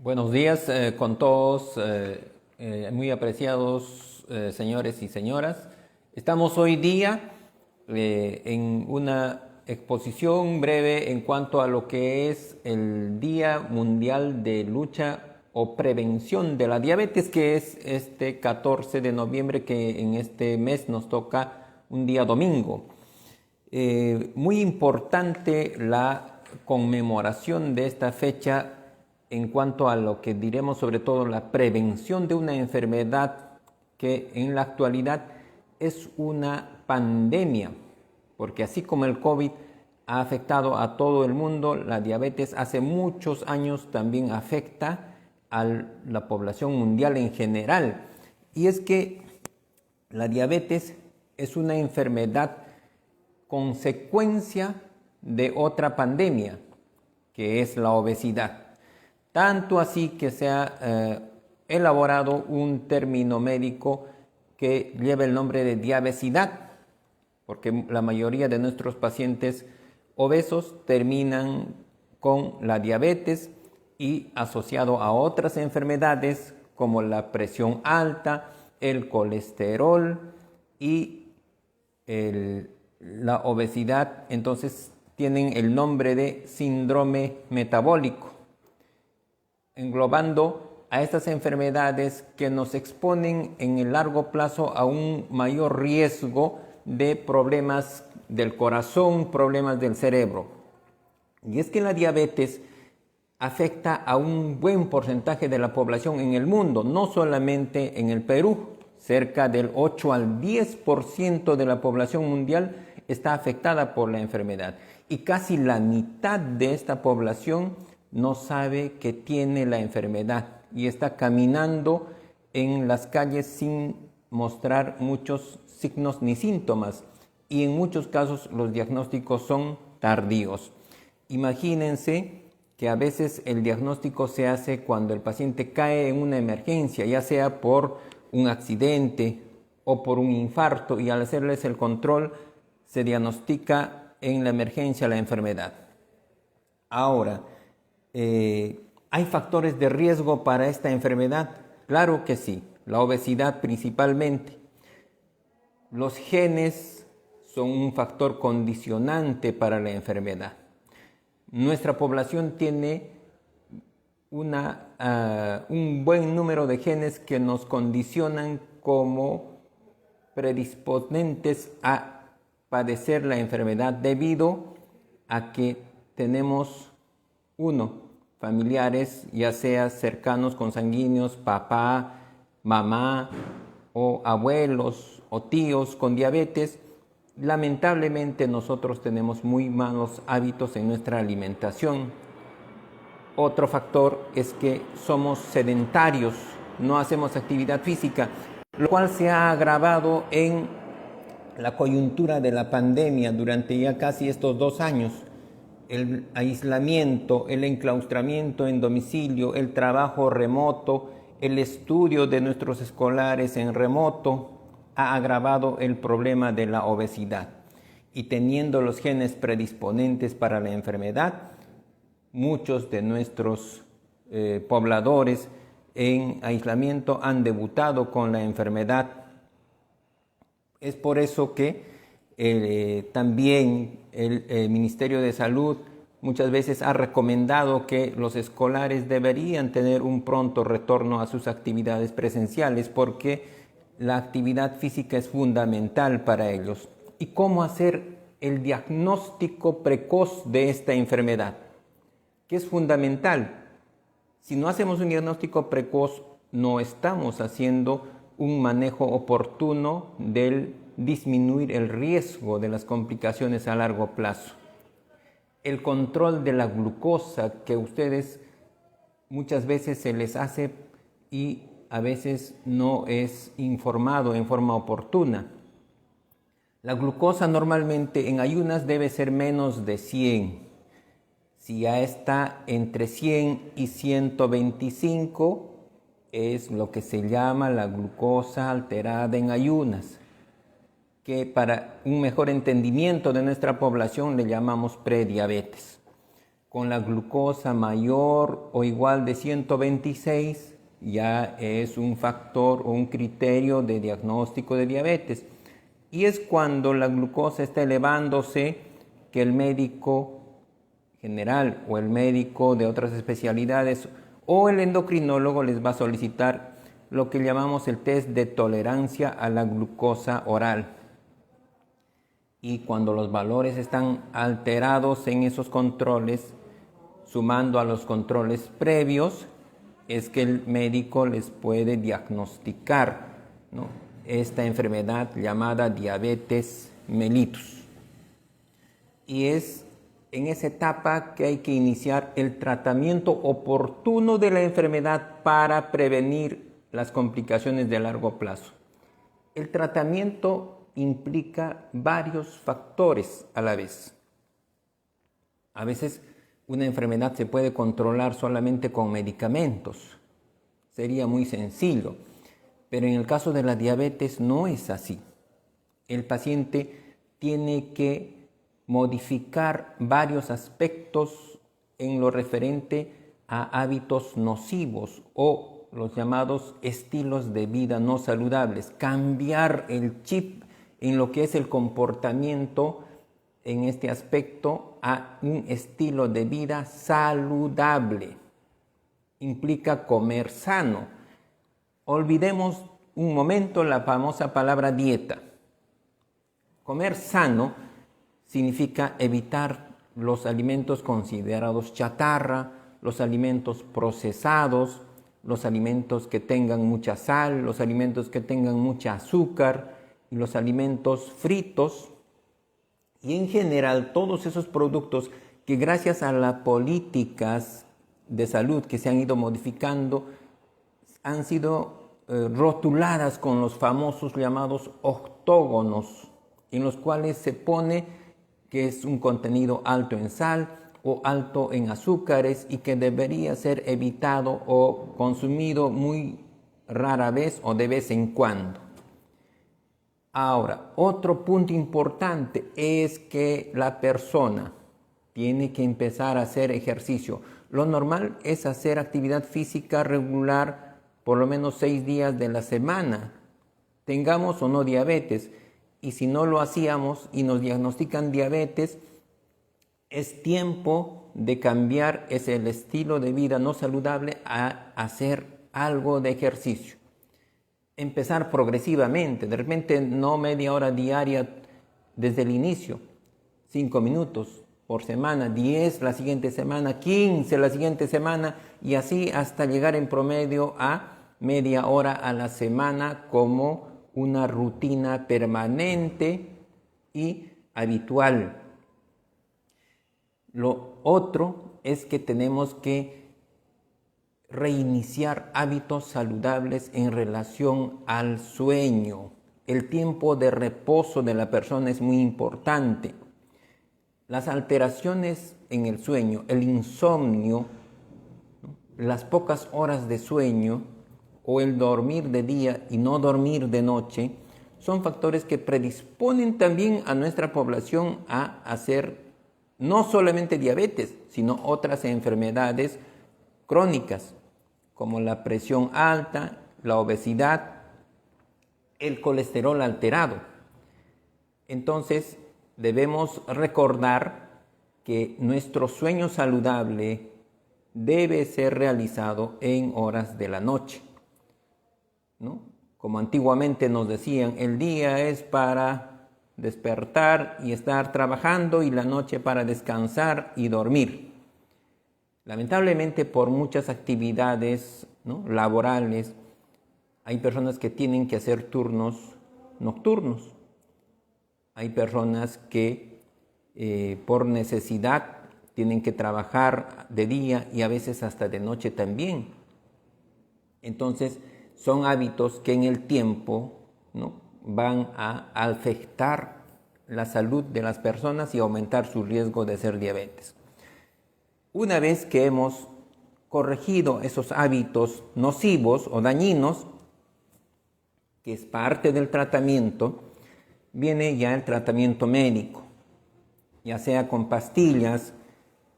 Buenos días con todos, muy apreciados señores y señoras. Estamos hoy día en una exposición breve en cuanto a lo que es el Día Mundial de Lucha o Prevención de la Diabetes, que es este 14 de noviembre, que en este mes nos toca un día domingo. Muy importante la conmemoración de esta fecha en cuanto a lo que diremos sobre todo la prevención de una enfermedad que en la actualidad es una pandemia, porque así como el COVID ha afectado a todo el mundo, la diabetes hace muchos años también afecta a la población mundial en general. Y es que la diabetes es una enfermedad consecuencia de otra pandemia, que es la obesidad. Tanto así que se ha elaborado un término médico que lleva el nombre de diabesidad, porque la mayoría de nuestros pacientes obesos terminan con la diabetes y asociado a otras enfermedades como la presión alta, el colesterol y la obesidad, entonces tienen el nombre de síndrome metabólico, englobando a estas enfermedades que nos exponen en el largo plazo a un mayor riesgo de problemas del corazón, problemas del cerebro. Y es que la diabetes afecta a un buen porcentaje de la población en el mundo, no solamente en el Perú. Cerca del 8 al 10% de la población mundial está afectada por la enfermedad y casi la mitad de esta población no sabe que tiene la enfermedad y está caminando en las calles sin mostrar muchos signos ni síntomas, y en muchos casos los diagnósticos son tardíos. Imagínense que a veces el diagnóstico se hace cuando el paciente cae en una emergencia, ya sea por un accidente o por un infarto, y al hacerles el control se diagnostica en la emergencia la enfermedad. Ahora, ¿hay factores de riesgo para esta enfermedad? Claro que sí, la obesidad principalmente. Los genes son un factor condicionante para la enfermedad. Nuestra población tiene un buen número de genes que nos condicionan como predisponentes a padecer la enfermedad debido a que tenemos familiares, ya sea cercanos, consanguíneos, papá, mamá o abuelos o tíos con diabetes. Lamentablemente nosotros tenemos muy malos hábitos en nuestra alimentación. Otro factor es que somos sedentarios, no hacemos actividad física, lo cual se ha agravado en la coyuntura de la pandemia durante ya casi estos 2 años. El aislamiento, el enclaustramiento en domicilio, el trabajo remoto, el estudio de nuestros escolares en remoto ha agravado el problema de la obesidad. Y teniendo los genes predisponentes para la enfermedad, muchos de nuestros pobladores en aislamiento han debutado con la enfermedad. Es por eso que también el Ministerio de Salud muchas veces ha recomendado que los escolares deberían tener un pronto retorno a sus actividades presenciales, porque la actividad física es fundamental para ellos. ¿Y cómo hacer el diagnóstico precoz de esta enfermedad? Que es fundamental. Si no hacemos un diagnóstico precoz, no estamos haciendo un manejo oportuno del disminuir el riesgo de las complicaciones a largo plazo. El control de la glucosa, que ustedes muchas veces se les hace y a veces no es informado en forma oportuna. La glucosa normalmente en ayunas debe ser menos de 100. Si ya está entre 100 y 125, es lo que se llama la glucosa alterada en ayunas, que para un mejor entendimiento de nuestra población le llamamos prediabetes. con la glucosa mayor o igual de 126 ya es un factor o un criterio de diagnóstico de diabetes. Y es cuando la glucosa está elevándose que el médico general o el médico de otras especialidades o el endocrinólogo les va a solicitar lo que llamamos el test de tolerancia a la glucosa oral. Y cuando los valores están alterados en esos controles, sumando a los controles previos, es que el médico les puede diagnosticar, ¿no?, esta enfermedad llamada diabetes mellitus. Y es en esa etapa que hay que iniciar el tratamiento oportuno de la enfermedad para prevenir las complicaciones de largo plazo. El tratamiento implica varios factores a la vez. A veces una enfermedad se puede controlar solamente con medicamentos. Sería muy sencillo. Pero en el caso de la diabetes no es así. El paciente tiene que modificar varios aspectos en lo referente a hábitos nocivos o los llamados estilos de vida no saludables. Cambiar el chip en lo que es el comportamiento en este aspecto a un estilo de vida saludable. Implica comer sano. Olvidemos un momento la famosa palabra dieta. Comer sano significa evitar los alimentos considerados chatarra, los alimentos procesados, los alimentos que tengan mucha sal, los alimentos que tengan mucha azúcar y los alimentos fritos. Y en general todos esos productos que gracias a las políticas de salud que se han ido modificando han sido rotuladas con los famosos llamados octógonos, en los cuales se pone que es un contenido alto en sal o alto en azúcares y que debería ser evitado o consumido muy rara vez o de vez en cuando. Ahora, otro punto importante es que la persona tiene que empezar a hacer ejercicio. Lo normal es hacer actividad física regular por lo menos 6 días de la semana, tengamos o no diabetes. Y si no lo hacíamos y nos diagnostican diabetes, es tiempo de cambiar el estilo de vida no saludable a hacer algo de ejercicio. Empezar progresivamente, de repente no media hora diaria desde el inicio, 5 minutos por semana, 10 la siguiente semana, 15 la siguiente semana y así hasta llegar en promedio a media hora a la semana como una rutina permanente y habitual. Lo otro es que tenemos que reiniciar hábitos saludables en relación al sueño. El tiempo de reposo de la persona es muy importante. Las alteraciones en el sueño, el insomnio, las pocas horas de sueño o el dormir de día y no dormir de noche son factores que predisponen también a nuestra población a hacer no solamente diabetes, sino otras enfermedades crónicas como la presión alta, la obesidad, el colesterol alterado. Entonces, debemos recordar que nuestro sueño saludable debe ser realizado en horas de la noche, ¿no? Como antiguamente nos decían, el día es para despertar y estar trabajando y la noche para descansar y dormir. Lamentablemente, por muchas actividades, ¿no?, laborales, hay personas que tienen que hacer turnos nocturnos. Hay personas que por necesidad tienen que trabajar de día y a veces hasta de noche también. Entonces, son hábitos que en el tiempo, ¿no?, van a afectar la salud de las personas y aumentar su riesgo de ser diabetes. Una vez que hemos corregido esos hábitos nocivos o dañinos, que es parte del tratamiento, viene ya el tratamiento médico, ya sea con pastillas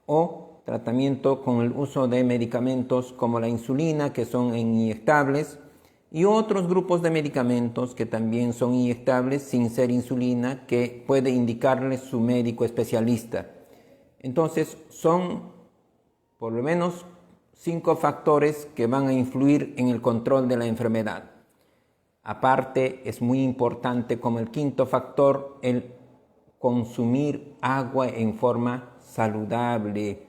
o tratamiento con el uso de medicamentos como la insulina, que son inyectables, y otros grupos de medicamentos que también son inyectables sin ser insulina, que puede indicarles su médico especialista. Entonces, son por lo menos 5 factores que van a influir en el control de la enfermedad. Aparte, es muy importante como el quinto factor el consumir agua en forma saludable,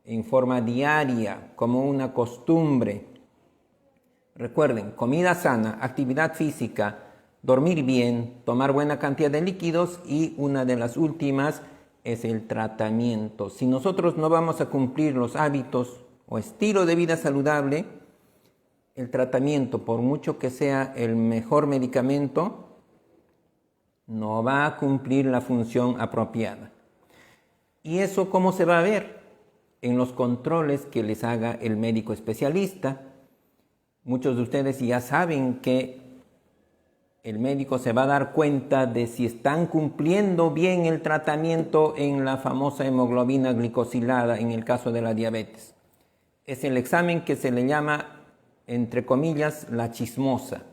en forma diaria, como una costumbre. Recuerden, comida sana, actividad física, dormir bien, tomar buena cantidad de líquidos y una de las últimas es el tratamiento. Si nosotros no vamos a cumplir los hábitos o estilo de vida saludable, el tratamiento, por mucho que sea el mejor medicamento, no va a cumplir la función apropiada. ¿Y eso cómo se va a ver? En los controles que les haga el médico especialista. Muchos de ustedes ya saben que el médico se va a dar cuenta de si están cumpliendo bien el tratamiento en la famosa hemoglobina glicosilada en el caso de la diabetes. Es el examen que se le llama, entre comillas, la chismosa.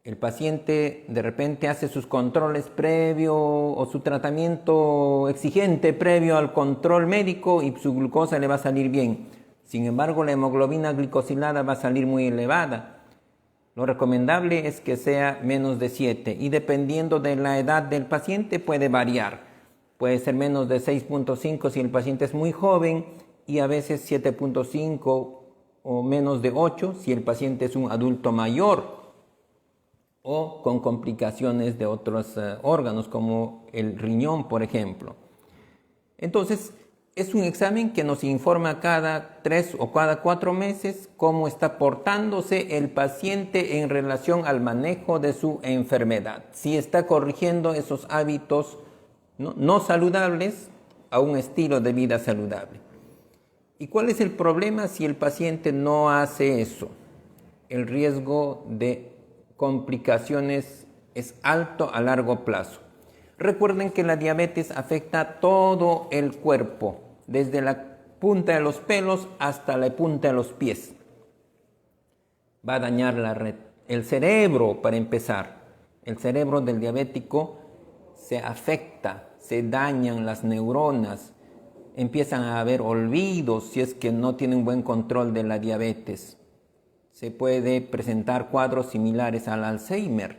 El paciente de repente hace sus controles previo o su tratamiento exigente previo al control médico y su glucosa le va a salir bien. Sin embargo, la hemoglobina glicosilada va a salir muy elevada. Lo recomendable es que sea menos de 7 y dependiendo de la edad del paciente puede variar. Puede ser menos de 6.5 si el paciente es muy joven y a veces 7.5 o menos de 8 si el paciente es un adulto mayor o con complicaciones de otros órganos como el riñón, por ejemplo. Entonces, es un examen que nos informa cada 3 o cada 4 meses cómo está portándose el paciente en relación al manejo de su enfermedad. Si está corrigiendo esos hábitos no saludables a un estilo de vida saludable. ¿Y cuál es el problema si el paciente no hace eso? El riesgo de complicaciones es alto a largo plazo. Recuerden que la diabetes afecta todo el cuerpo, desde la punta de los pelos hasta la punta de los pies. Va a dañar el cerebro, para empezar. El cerebro del diabético se afecta, se dañan las neuronas, empiezan a haber olvidos si es que no tienen buen control de la diabetes. Se puede presentar cuadros similares al Alzheimer.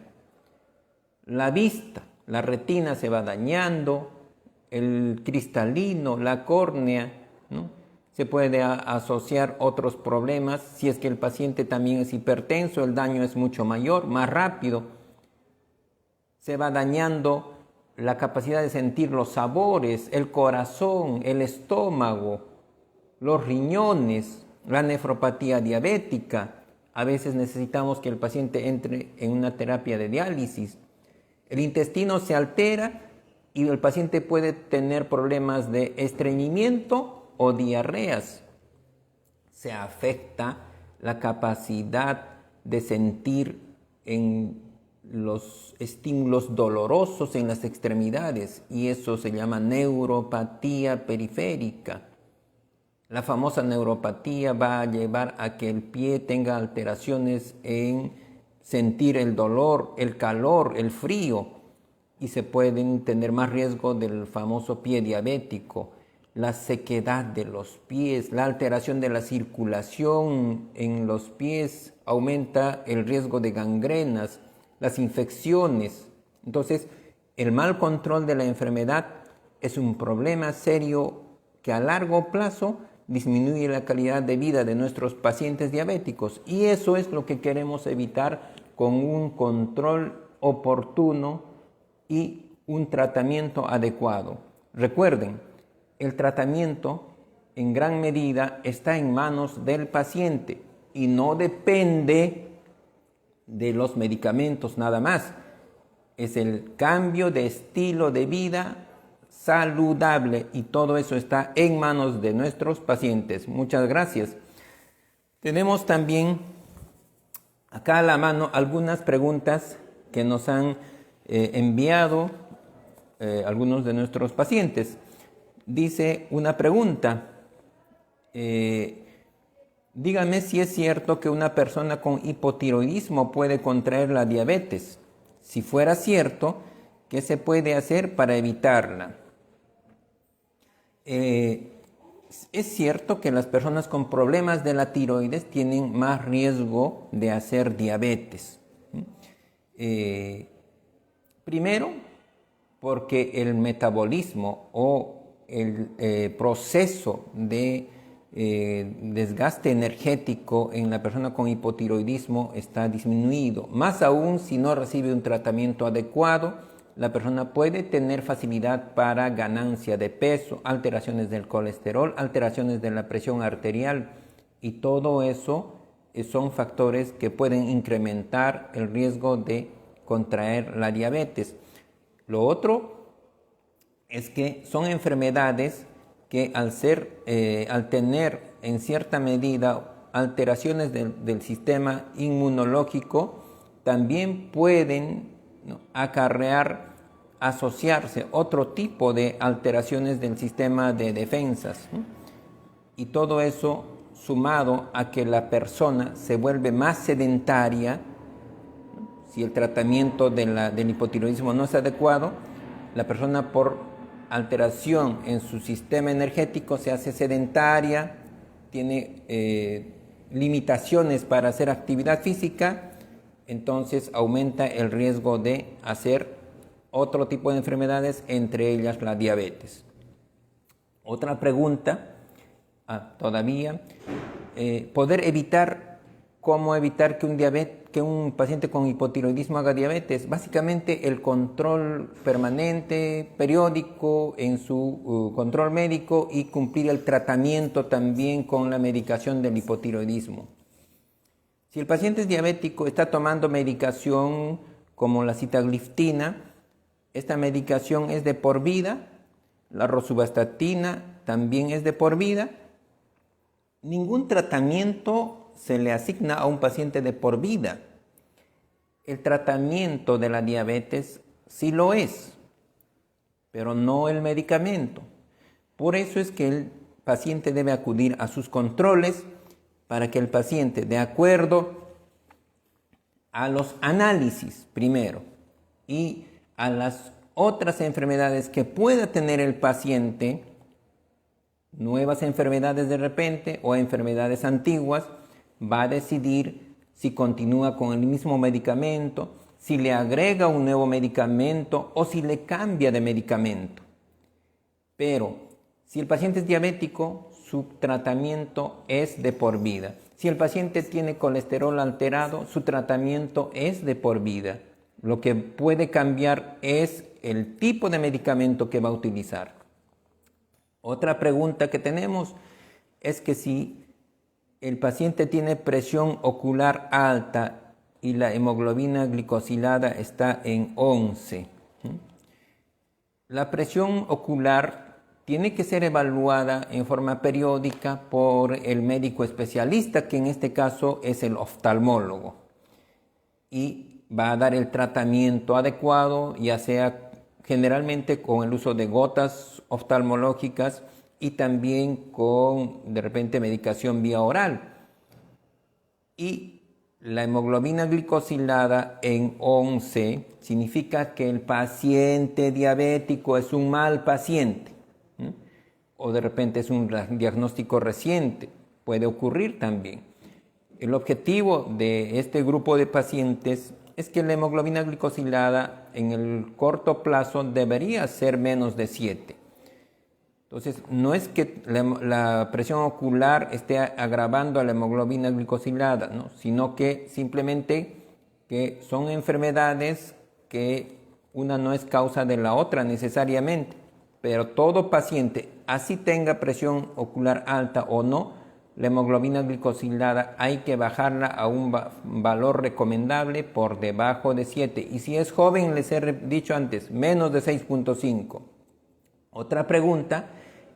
La vista, la retina se va dañando, el cristalino, la córnea, ¿no? Se puede asociar otros problemas. Si es que el paciente también es hipertenso, el daño es mucho mayor, más rápido. Se va dañando la capacidad de sentir los sabores, el corazón, el estómago, los riñones, la nefropatía diabética. A veces necesitamos que el paciente entre en una terapia de diálisis. El intestino se altera y el paciente puede tener problemas de estreñimiento o diarreas. Se afecta la capacidad de sentir en los estímulos dolorosos en las extremidades y eso se llama neuropatía periférica. La famosa neuropatía va a llevar a que el pie tenga alteraciones en sentir el dolor, el calor, el frío y se pueden tener más riesgo del famoso pie diabético, la sequedad de los pies, la alteración de la circulación en los pies, aumenta el riesgo de gangrenas, las infecciones. Entonces, el mal control de la enfermedad es un problema serio que a largo plazo disminuye la calidad de vida de nuestros pacientes diabéticos y eso es lo que queremos evitar con un control oportuno y un tratamiento adecuado. Recuerden, el tratamiento en gran medida está en manos del paciente y no depende de los medicamentos nada más. Es el cambio de estilo de vida saludable y todo eso está en manos de nuestros pacientes. Muchas gracias. Tenemos también acá a la mano algunas preguntas que nos han enviado algunos de nuestros pacientes. Dice una pregunta: Dígame si es cierto que una persona con hipotiroidismo puede contraer la diabetes. Si fuera cierto, ¿qué se puede hacer para evitarla? Es cierto que las personas con problemas de la tiroides tienen más riesgo de hacer diabetes. Primero, porque el metabolismo o el proceso de desgaste energético en la persona con hipotiroidismo está disminuido. Más aún si no recibe un tratamiento adecuado, la persona puede tener facilidad para ganancia de peso, alteraciones del colesterol, alteraciones de la presión arterial, y todo eso son factores que pueden incrementar el riesgo de contraer la diabetes. Lo otro es que son enfermedades que al tener en cierta medida alteraciones del sistema inmunológico, también pueden, ¿no?, asociarse otro tipo de alteraciones del sistema de defensas, ¿no? Y todo eso sumado a que la persona se vuelve más sedentaria, ¿no? Si el tratamiento del hipotiroidismo no es adecuado, la persona por alteración en su sistema energético se hace sedentaria, tiene limitaciones para hacer actividad física, entonces aumenta el riesgo de hacer otro tipo de enfermedades, entre ellas la diabetes. Otra pregunta, todavía, ¿cómo evitar que un paciente con hipotiroidismo haga diabetes? Básicamente el control permanente, periódico en su control médico, y cumplir el tratamiento también con la medicación del hipotiroidismo. Si el paciente es diabético, está tomando medicación como la sitagliptina, esta medicación es de por vida, la rosuvastatina también es de por vida. Ningún tratamiento se le asigna a un paciente de por vida. El tratamiento de la diabetes sí lo es, pero no el medicamento. Por eso es que el paciente debe acudir a sus controles, para que el paciente, de acuerdo a los análisis primero y a las otras enfermedades que pueda tener el paciente, nuevas enfermedades de repente o enfermedades antiguas, va a decidir si continúa con el mismo medicamento, si le agrega un nuevo medicamento o si le cambia de medicamento. Pero si el paciente es diabético, su tratamiento es de por vida. Si el paciente tiene colesterol alterado, su tratamiento es de por vida. Lo que puede cambiar es el tipo de medicamento que va a utilizar. Otra pregunta que tenemos es que si el paciente tiene presión ocular alta y la hemoglobina glicosilada está en 11. La presión ocular tiene que ser evaluada en forma periódica por el médico especialista, que en este caso es el oftalmólogo, y va a dar el tratamiento adecuado, ya sea generalmente con el uso de gotas oftalmológicas y también con, de repente, medicación vía oral. Y la hemoglobina glicosilada en 11 significa que el paciente diabético es un mal paciente, o de repente es un diagnóstico reciente, puede ocurrir también. El objetivo de este grupo de pacientes es que la hemoglobina glicosilada en el corto plazo debería ser menos de 7. Entonces, no es que la presión ocular esté agravando a la hemoglobina glicosilada, ¿no?, sino que simplemente que son enfermedades que una no es causa de la otra necesariamente, pero todo paciente, así tenga presión ocular alta o no, la hemoglobina glicosilada hay que bajarla a un valor recomendable por debajo de 7. Y si es joven, les he dicho antes, menos de 6.5. Otra pregunta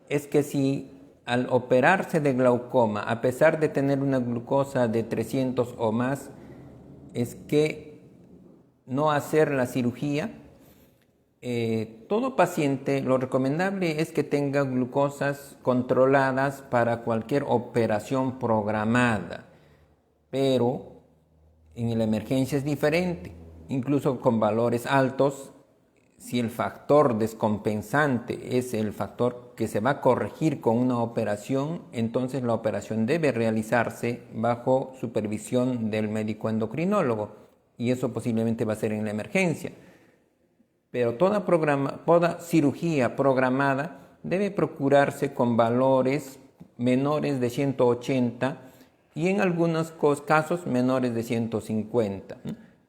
es que si al operarse de glaucoma, a pesar de tener una glucosa de 300 o más, es que no hacer la cirugía. Todo paciente, lo recomendable es que tenga glucosas controladas para cualquier operación programada, pero en la emergencia es diferente, incluso con valores altos. Si el factor descompensante es el factor que se va a corregir con una operación, entonces la operación debe realizarse bajo supervisión del médico endocrinólogo, y eso posiblemente va a ser en la emergencia. Pero toda cirugía programada debe procurarse con valores menores de 180 y en algunos casos menores de 150.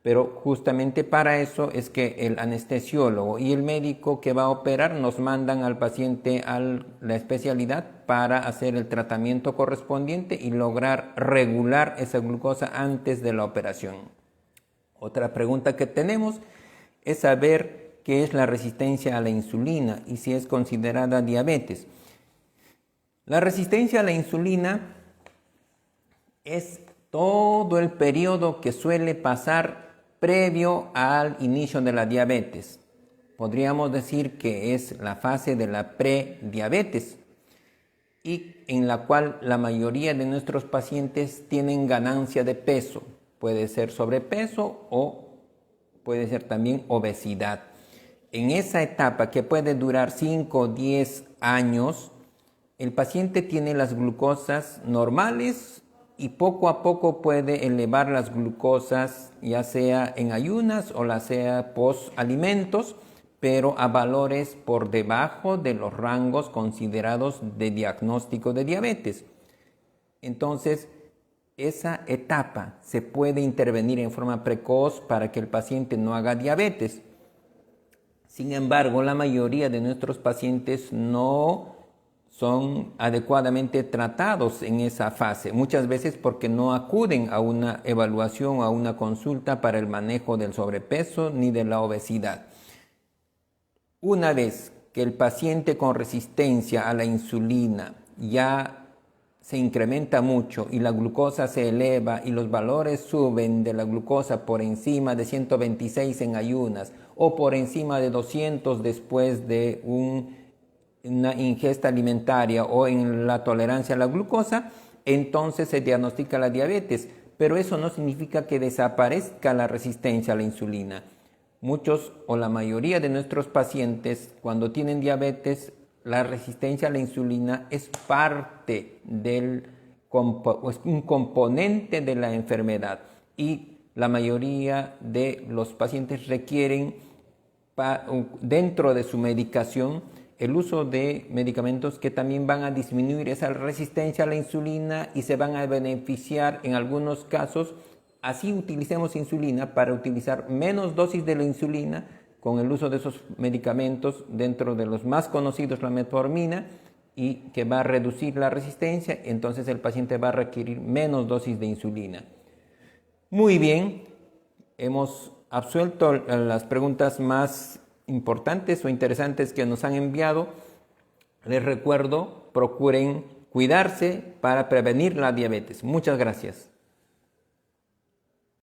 Pero justamente para eso es que el anestesiólogo y el médico que va a operar nos mandan al paciente a la especialidad para hacer el tratamiento correspondiente y lograr regular esa glucosa antes de la operación. Otra pregunta que tenemos es saber qué es la resistencia a la insulina y si es considerada diabetes. La resistencia a la insulina es todo el periodo que suele pasar previo al inicio de la diabetes. Podríamos decir que es la fase de la prediabetes y en la cual la mayoría de nuestros pacientes tienen ganancia de peso. Puede ser sobrepeso o puede ser también obesidad. En esa etapa, que puede durar 5 o 10 años, el paciente tiene las glucosas normales y poco a poco puede elevar las glucosas, ya sea en ayunas o la sea post alimentos, pero a valores por debajo de los rangos considerados de diagnóstico de diabetes. Entonces, esa etapa se puede intervenir en forma precoz para que el paciente no haga diabetes. Sin embargo, la mayoría de nuestros pacientes no son adecuadamente tratados en esa fase, muchas veces porque no acuden a una evaluación o a una consulta para el manejo del sobrepeso ni de la obesidad. Una vez que el paciente con resistencia a la insulina ya se incrementa mucho y la glucosa se eleva y los valores suben de la glucosa por encima de 126 en ayunas o por encima de 200 después de una ingesta alimentaria o en la tolerancia a la glucosa, entonces se diagnostica la diabetes, pero eso no significa que desaparezca la resistencia a la insulina. Muchos o la mayoría de nuestros pacientes, cuando tienen diabetes, la resistencia a la insulina es parte un componente de la enfermedad, y la mayoría de los pacientes requieren dentro de su medicación el uso de medicamentos que también van a disminuir esa resistencia a la insulina y se van a beneficiar en algunos casos. Así utilicemos insulina para utilizar menos dosis de la insulina con el uso de esos medicamentos, dentro de los más conocidos la metformina, y que va a reducir la resistencia, entonces el paciente va a requerir menos dosis de insulina. Muy bien, hemos absuelto las preguntas más importantes o interesantes que nos han enviado. Les recuerdo, procuren cuidarse para prevenir la diabetes. Muchas gracias.